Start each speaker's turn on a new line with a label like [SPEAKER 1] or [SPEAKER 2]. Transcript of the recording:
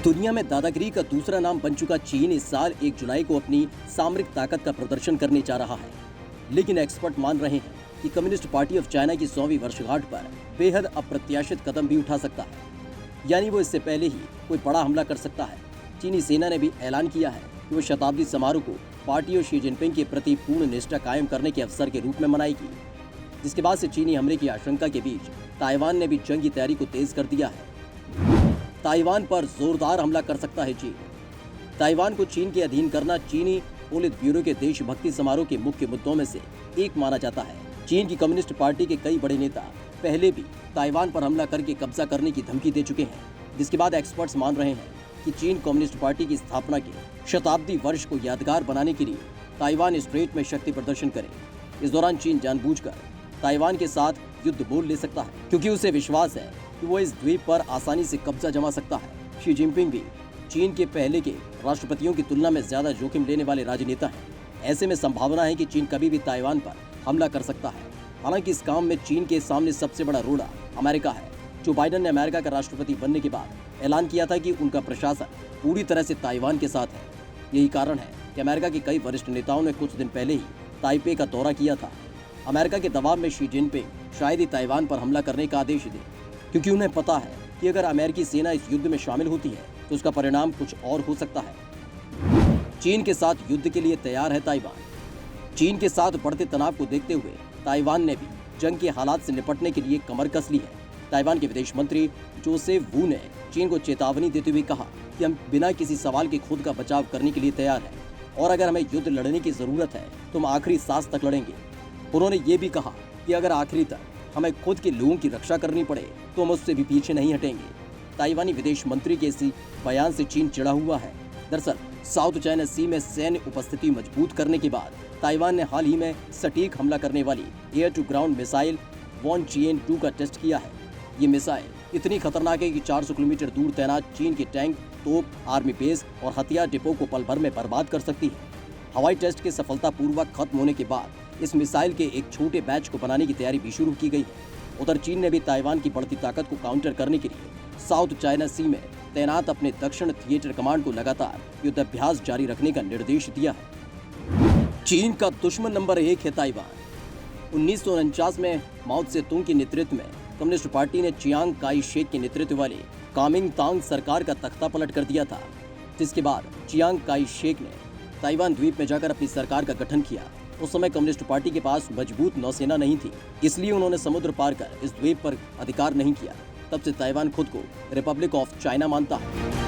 [SPEAKER 1] दुनिया में दादागिरी का दूसरा नाम बन चुका चीन इस साल 1 जुलाई को अपनी सामरिक ताकत का प्रदर्शन करने जा रहा है। लेकिन एक्सपर्ट मान रहे हैं कि कम्युनिस्ट पार्टी ऑफ चाइना की 100वीं वर्षगांठ पर बेहद अप्रत्याशित कदम भी उठा सकता है, यानी वो इससे पहले ही कोई बड़ा हमला कर सकता है। चीनी सेना ने भी ऐलान किया है कि वो शताब्दी समारोह को पार्टी और शी जिनपिंग के प्रति पूर्ण निष्ठा कायम करने के अवसर के रूप में मनाएगी। जिसके बाद से चीनी हमले की आशंका के बीच ताइवान ने भी जंग की तैयारी को तेज कर दिया है। ताइवान पर जोरदार हमला कर सकता है चीन। ताइवान को चीन के अधीन करना चीनी पोलित ब्यूरो के देशभक्ति समारोह के मुख्य मुद्दों में से एक माना जाता है। चीन की कम्युनिस्ट पार्टी के कई बड़े नेता पहले भी ताइवान पर हमला करके कब्जा करने की धमकी दे चुके हैं, जिसके बाद एक्सपर्ट्स मान रहे हैं कि चीन कम्युनिस्ट पार्टी की स्थापना के शताब्दी वर्ष को यादगार बनाने के लिए ताइवान स्ट्रेट में शक्ति प्रदर्शन करे। इस दौरान चीन जानबूझकर ताइवान के साथ युद्ध मोल ले सकता है, क्योंकि उसे विश्वास है कि वो इस द्वीप पर आसानी से कब्जा जमा सकता है। शी जिनपिंग भी चीन के पहले के राष्ट्रपतियों की तुलना में ज्यादा जोखिम लेने वाले राजनेता हैं। ऐसे में संभावना है कि चीन कभी भी ताइवान पर हमला कर सकता है। हालांकि इस काम में चीन के सामने सबसे बड़ा रोड़ा अमेरिका है। जो बाइडेन ने अमेरिका का राष्ट्रपति बनने के बाद ऐलान किया था कि उनका प्रशासन पूरी तरह से ताइवान के साथ है। यही कारण है कि अमेरिका के कई वरिष्ठ नेताओं ने कुछ दिन पहले ही ताइपे का दौरा किया था। अमेरिका के दबाव में शी जिनपिंग शायद ही ताइवान पर हमला करने का आदेश दे, क्योंकि उन्हें पता है कि अगर अमेरिकी सेना इस युद्ध में शामिल होती है तो उसका परिणाम कुछ और हो सकता है। चीन के साथ युद्ध के लिए तैयार है ताइवान। चीन के साथ बढ़ते तनाव को देखते हुए ताइवान ने भी जंग के हालात से निपटने के लिए कमर कस ली है। ताइवान के विदेश मंत्री जोसेफ वू ने चीन को चेतावनी देते हुए कहा कि हम बिना किसी सवाल के खुद का बचाव करने के लिए तैयार हैं, और अगर हमें युद्ध लड़ने की जरूरत है तो हम आखिरी सांस तक लड़ेंगे। उन्होंने ये भी कहा कि अगर आखिरी तक हमें खुद के लोगों की रक्षा करनी पड़े तो हम उससे भी पीछे नहीं हटेंगे। ताइवानी विदेश मंत्री के इसी बयान से चीन चिढ़ा हुआ है। दरअसल साउथ चाइना सी में सैन्य उपस्थिति मजबूत करने के बाद ताइवान ने हाल ही में सटीक हमला करने वाली एयर टू ग्राउंड मिसाइल वॉनचिएन-2 का टेस्ट किया है। ये मिसाइल इतनी खतरनाक है कि 400 किलोमीटर दूर तैनात चीन के टैंक, तोप, आर्मी बेस और हथियार डिपो को पल भर में बर्बाद कर सकती है। हवाई टेस्ट के सफलतापूर्वक खत्म होने के बाद इस मिसाइल के एक छोटे बैच को बनाने की तैयारी भी शुरू की गई है। उधर चीन ने भी ताइवान की बढ़ती ताकत को काउंटर करने के लिए साउथ चाइना सी में तैनात अपने दक्षिण थिएटर कमांड को लगातार युद्धाभ्यास जारी रखने का निर्देश दिया है। चीन का दुश्मन नंबर 1 है ताइवान। 1949 में माओ त्से-तुंग के नेतृत्व में कम्युनिस्ट पार्टी ने चियांग काई शेक के नेतृत्व वाली कामिंगतांग सरकार का तख्ता पलट कर दिया था, जिसके बाद चियांग काई शेक ने ताइवान द्वीप में जाकर अपनी सरकार का गठन किया। उस समय कम्युनिस्ट पार्टी के पास मजबूत नौसेना नहीं थी, इसलिए उन्होंने समुद्र पार कर इस द्वीप पर अधिकार नहीं किया। तब से ताइवान खुद को रिपब्लिक ऑफ चाइना मानता है।